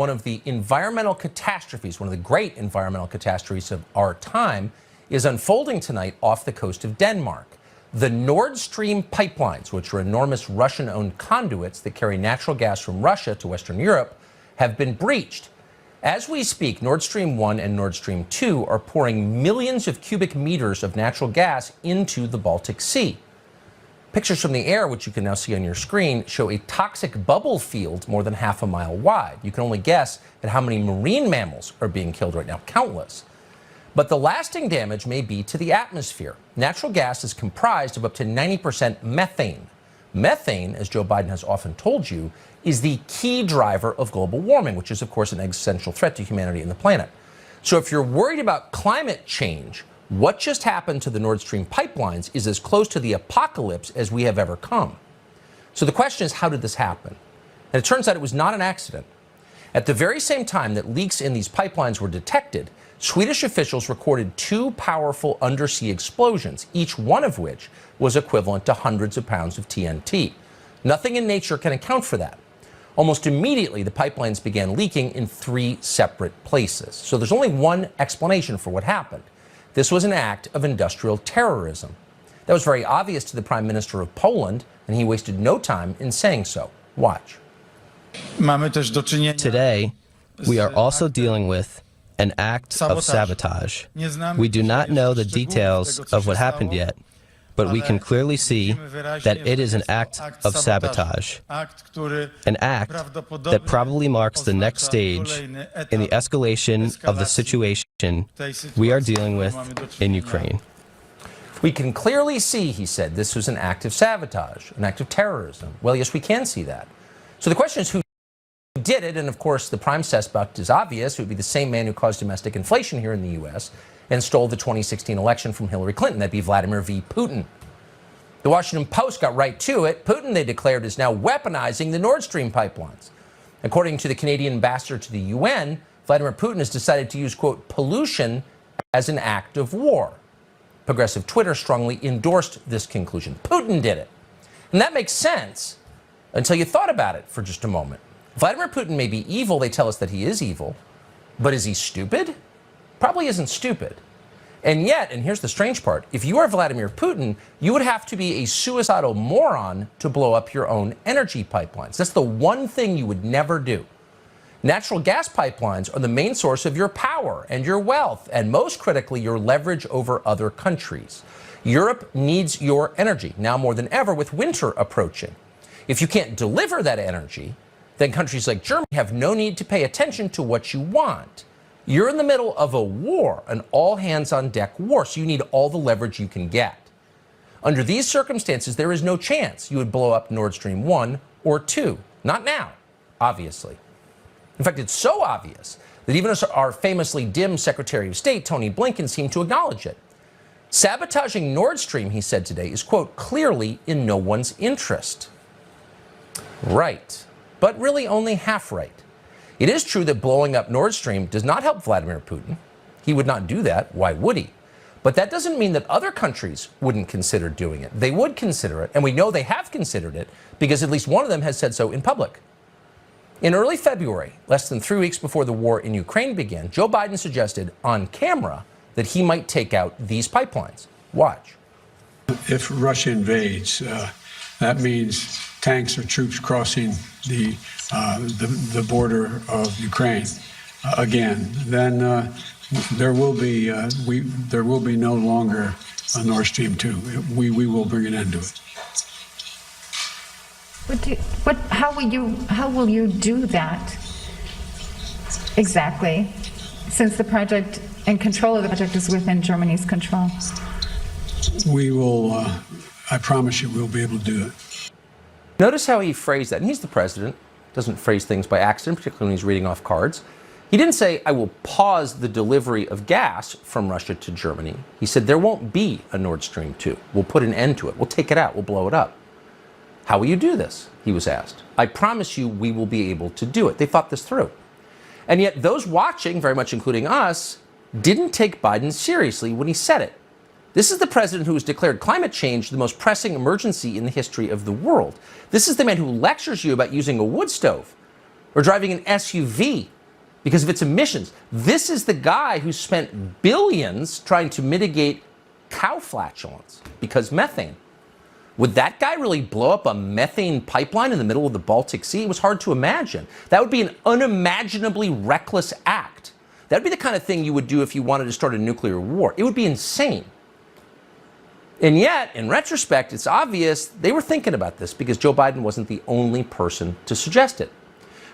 one of the environmental catastrophes, one of the great environmental catastrophes of our time, is unfolding tonight off the coast of Denmark. The Nord Stream pipelines, which are enormous Russian-owned conduits that carry natural gas from Russia to Western Europe, have been breached. As we speak, Nord Stream 1 and Nord Stream 2 are pouring millions of cubic meters of natural gas into the Baltic Sea. Pictures from the air, which you can now see on your screen, show a toxic bubble field more than half a mile wide. You can only guess at how many marine mammals are being killed right now, countless. But the lasting damage may be to the atmosphere. Natural gas is comprised of up to 90% methane. Methane, as Joe Biden has often told you, is the key driver of global warming, which is, of course, an existential threat to humanity and the planet. So if you're worried about climate change, what just happened to the Nord Stream pipelines is as close to the apocalypse as we have ever come. So the question is, how did this happen? And it turns out it was not an accident. At the very same time that leaks in these pipelines were detected, Swedish officials recorded 2 powerful undersea explosions, each one of which was equivalent to hundreds of pounds of TNT. Nothing in nature can account for that. Almost immediately, the pipelines began leaking in 3 separate places. So there's only one explanation for what happened. This was an act of industrial terrorism. That was very obvious to the Prime Minister of Poland, and he wasted no time in saying so. Watch. Today, we are also dealing with an act of sabotage. We do not know the details of what happened yet, but we can clearly see that it is an act of sabotage, an act that probably marks the next stage in the escalation of the situation we are dealing with in Ukraine. We can clearly see, he said, this was an act of sabotage, an act of terrorism. Well, yes, we can see that. So the question is who did it, and of course the prime suspect is obvious. It would be the same man who caused domestic inflation here in the U.S. and stole the 2016 election from Hillary Clinton. That'd be Vladimir V. Putin. The Washington Post got right to it. Putin, they declared, is now weaponizing the Nord Stream pipelines. According to the Canadian ambassador to the UN, Vladimir Putin has decided to use, quote, pollution as an act of war. Progressive Twitter strongly endorsed this conclusion. Putin did it. And that makes sense until you thought about it for just a moment. Vladimir Putin may be evil. They tell us that he is evil. But is he stupid? Probably isn't stupid. And yet, and here's the strange part, if you are Vladimir Putin, you would have to be a suicidal moron to blow up your own energy pipelines. That's the one thing you would never do. Natural gas pipelines are the main source of your power and your wealth, and most critically, your leverage over other countries. Europe needs your energy, now more than ever with winter approaching. If you can't deliver that energy, then countries like Germany have no need to pay attention to what you want. You're in the middle of a war, an all-hands-on-deck war, so you need all the leverage you can get. Under these circumstances, there is no chance you would blow up Nord Stream 1 or 2. Not now, obviously. In fact, it's so obvious that even our famously dim Secretary of State, Tony Blinken, seemed to acknowledge it. Sabotaging Nord Stream, he said today, is, quote, clearly in no one's interest. Right, but really only half right. It is true that blowing up Nord Stream does not help Vladimir Putin. He would not do that. Why would he? But that doesn't mean that other countries wouldn't consider doing it. They would consider it, and we know they have considered it because at least one of them has said so in public. In early February, less than 3 weeks before the war in Ukraine began, Joe Biden suggested on camera that he might take out these pipelines. Watch. If Russia invades, that means tanks or troops crossing the border of Ukraine again. Then there will be no longer a Nord Stream 2. We will bring an end to it. How will you do that exactly, since the project and control of the project is within Germany's control? We will, I promise you, we'll be able to do it. Notice how he phrased that. And he's the president, doesn't phrase things by accident, particularly when he's reading off cards. He didn't say, I will pause the delivery of gas from Russia to Germany. He said, there won't be a Nord Stream 2. We'll put an end to it. We'll take it out. We'll blow it up. How will you do this? He was asked. I promise you we will be able to do it. They thought this through. And yet those watching, very much including us, didn't take Biden seriously when he said it. This is the president who has declared climate change the most pressing emergency in the history of the world. This is the man who lectures you about using a wood stove or driving an SUV because of its emissions. This is the guy who spent billions trying to mitigate cow flatulence because methane. Would that guy really blow up a methane pipeline in the middle of the Baltic Sea? It was hard to imagine. That would be an unimaginably reckless act. That would be the kind of thing you would do if you wanted to start a nuclear war. It would be insane. And yet, in retrospect, it's obvious they were thinking about this because Joe Biden wasn't the only person to suggest it.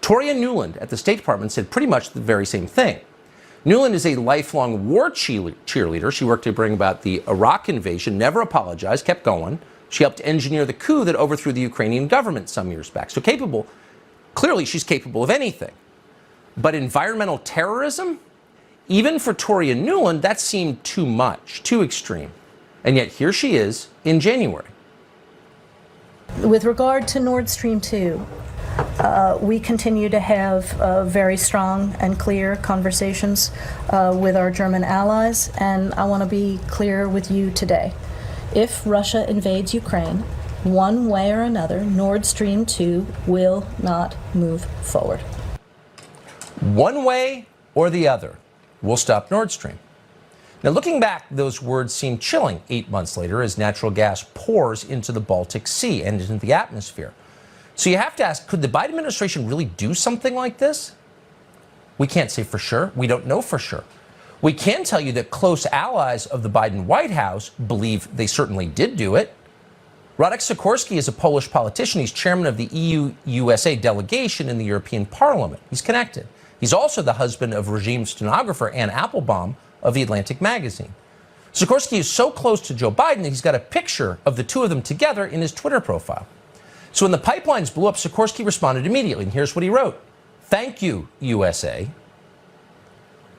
Toria Nuland at the State Department said pretty much the very same thing. Nuland is a lifelong war cheerleader. She worked to bring about the Iraq invasion, never apologized, kept going. She helped engineer the coup that overthrew the Ukrainian government some years back. So capable, clearly she's capable of anything. But environmental terrorism, even for Toria Nuland, that seemed too much, too extreme. And yet here she is in January. With regard to Nord Stream 2, we continue to have very strong and clear conversations with our German allies, and I want to be clear with you today. If Russia invades Ukraine, one way or another, Nord Stream 2 will not move forward. One way or the other, we'll stop Nord Stream. Now, looking back, those words seem chilling 8 months later as natural gas pours into the Baltic Sea and into the atmosphere. So you have to ask, could the Biden administration really do something like this? We can't say for sure. We don't know for sure. We can tell you that close allies of the Biden White House believe they certainly did do it. Radek Sikorski is a Polish politician. He's chairman of the EU-USA delegation in the European Parliament. He's connected. He's also the husband of regime stenographer Ann Applebaum of The Atlantic magazine. Sikorski is so close to Joe Biden that he's got a picture of the two of them together in his Twitter profile. So when the pipelines blew up, Sikorski responded immediately, and here's what he wrote. "Thank you, USA."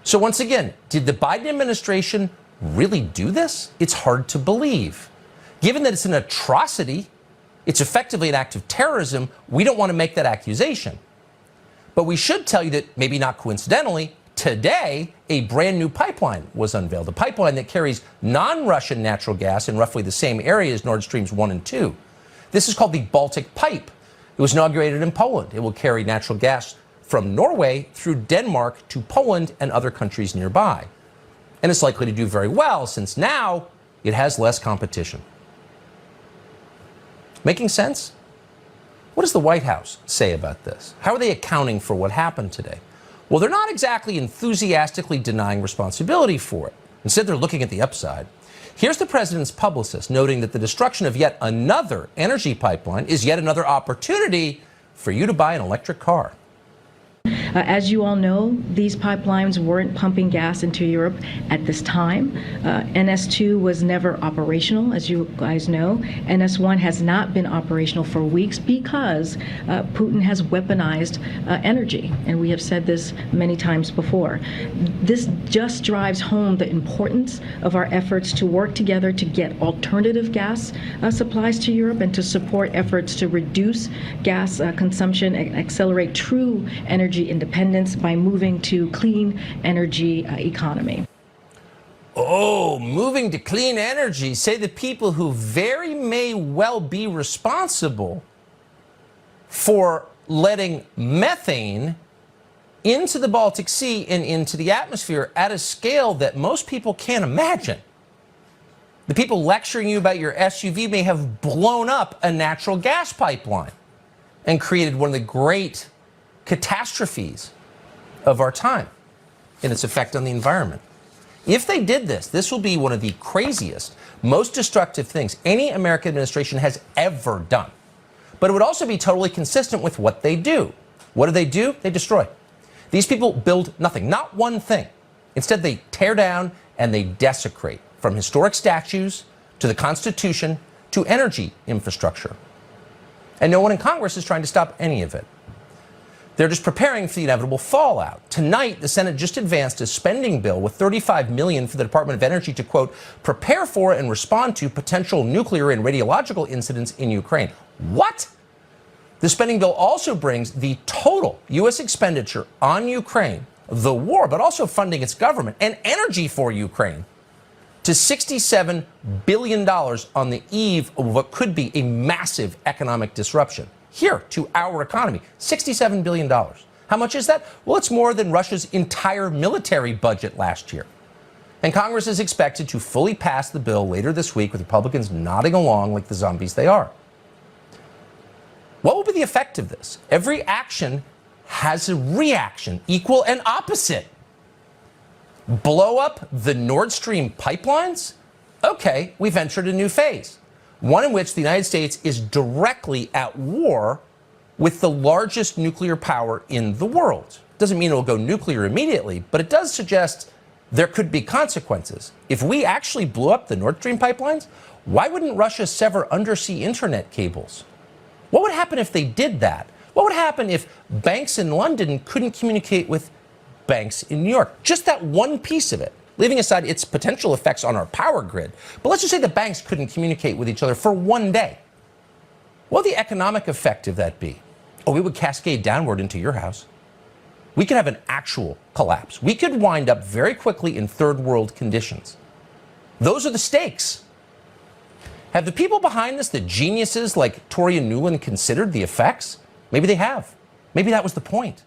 So once again, did the Biden administration really do this? It's hard to believe. Given that it's an atrocity, it's effectively an act of terrorism, we don't want to make that accusation. But we should tell you that, maybe not coincidentally, today a brand new pipeline was unveiled, a pipeline that carries non-Russian natural gas in roughly the same area as Nord Streams 1 and 2. This is called the Baltic Pipe. It was inaugurated in Poland. It will carry natural gas from Norway through Denmark to Poland and other countries nearby. And it's likely to do very well since now it has less competition. Making sense? What does the White House say about this? How are they accounting for what happened today? Well, they're not exactly enthusiastically denying responsibility for it. Instead, they're looking at the upside. Here's the president's publicist noting that the destruction of yet another energy pipeline is yet another opportunity for you to buy an electric car. As you all know, these pipelines weren't pumping gas into Europe at this time. NS2 was never operational, as you guys know. NS1 has not been operational for weeks because Putin has weaponized energy, and we have said this many times before. This just drives home the importance of our efforts to work together to get alternative gas supplies to Europe and to support efforts to reduce gas consumption and accelerate true energy independence by moving to clean energy economy. Oh, moving to clean energy, say the people who very may well be responsible for letting methane into the Baltic Sea and into the atmosphere at a scale that most people can't imagine. The people lecturing you about your SUV may have blown up a natural gas pipeline and created one of the great catastrophes of our time in its effect on the environment. If they did this, this will be one of the craziest, most destructive things any American administration has ever done. But it would also be totally consistent with what they do. What do? They destroy. These people build nothing, not one thing. Instead, they tear down and they desecrate, from historic statues to the Constitution to energy infrastructure. And no one in Congress is trying to stop any of it. They're just preparing for the inevitable fallout. Tonight, the Senate just advanced a spending bill with $35 million for the Department of Energy to, quote, prepare for and respond to potential nuclear and radiological incidents in Ukraine. What? The spending bill also brings the total U.S. expenditure on Ukraine, the war, but also funding its government and energy for Ukraine, to $67 billion on the eve of what could be a massive economic disruption. here to our economy. $67 billion. How much is that? Well, it's more than Russia's entire military budget last year. And Congress is expected to fully pass the bill later this week, with Republicans nodding along like the zombies they are. What will be the effect of this? Every action has a reaction, equal and opposite. Blow up the Nord Stream pipelines? Okay, we've entered a new phase, one in which the United States is directly at war with the largest nuclear power in the world. Doesn't mean it will go nuclear immediately, but it does suggest there could be consequences. If we actually blew up the Nord Stream pipelines, why wouldn't Russia sever undersea internet cables? What would happen if they did that? What would happen if banks in London couldn't communicate with banks in New York? Just that one piece of it, leaving aside its potential effects on our power grid. But let's just say the banks couldn't communicate with each other for one day. What would the economic effect of that be? Oh, we would cascade downward into your house. We could have an actual collapse. We could wind up very quickly in third world conditions. Those are the stakes. Have the people behind this, the geniuses like Toria Nuland, considered the effects? Maybe they have. Maybe that was the point.